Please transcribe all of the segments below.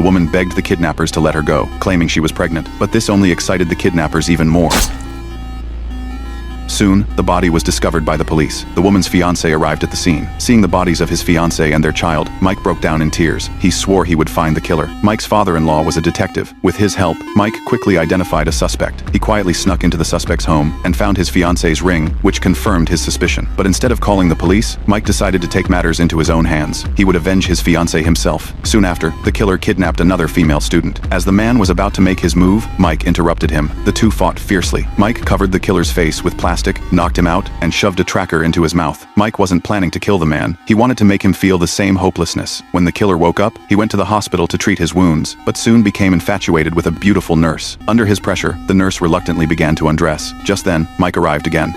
The woman begged the kidnappers to let her go, claiming she was pregnant, but this only excited the kidnappers even more. Soon, the body was discovered by the police. The woman's fiancé arrived at the scene. Seeing the bodies of his fiancée and their child, Mike broke down in tears. He swore he would find the killer. Mike's father-in-law was a detective. With his help, Mike quickly identified a suspect. He quietly snuck into the suspect's home and found his fiancée's ring, which confirmed his suspicion. But instead of calling the police, Mike decided to take matters into his own hands. He would avenge his fiancée himself. Soon after, the killer kidnapped another female student. As the man was about to make his move, Mike interrupted him. The two fought fiercely. Mike covered the killer's face with plastic, knocked him out, and shoved a tracker into his mouth. Mike wasn't planning to kill the man. He wanted to make him feel the same hopelessness. When the killer woke up, he went to the hospital to treat his wounds, but soon became infatuated with a beautiful nurse. Under his pressure, the nurse reluctantly began to undress. Just then, Mike arrived again.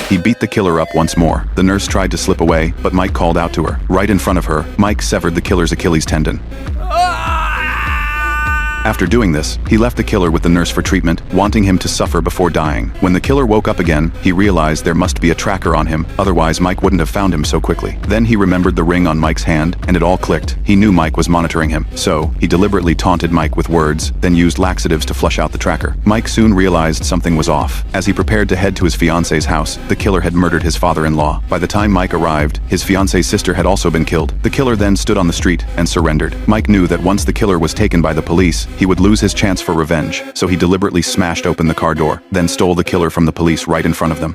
He beat the killer up once more. The nurse tried to slip away, but Mike called out to her. Right in front of her, Mike severed the killer's Achilles tendon. After doing this, he left the killer with the nurse for treatment, wanting him to suffer before dying. When the killer woke up again, he realized there must be a tracker on him, otherwise Mike wouldn't have found him so quickly. Then he remembered the ring on Mike's hand, and it all clicked. He knew Mike was monitoring him, so he deliberately taunted Mike with words, then used laxatives to flush out the tracker. Mike soon realized something was off. As he prepared to head to his fiancée's house, the killer had murdered his father-in-law. By the time Mike arrived, his fiancée's sister had also been killed. The killer then stood on the street and surrendered. Mike knew that once the killer was taken by the police, he would lose his chance for revenge, so he deliberately smashed open the car door, then stole the killer from the police right in front of them.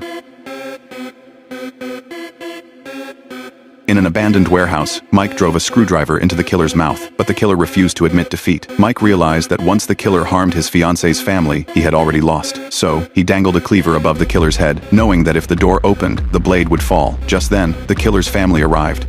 In an abandoned warehouse, Mike drove a screwdriver into the killer's mouth, but the killer refused to admit defeat. Mike realized that once the killer harmed his fiancée's family, he had already lost. So, he dangled a cleaver above the killer's head, knowing that if the door opened, the blade would fall. Just then, the killer's family arrived.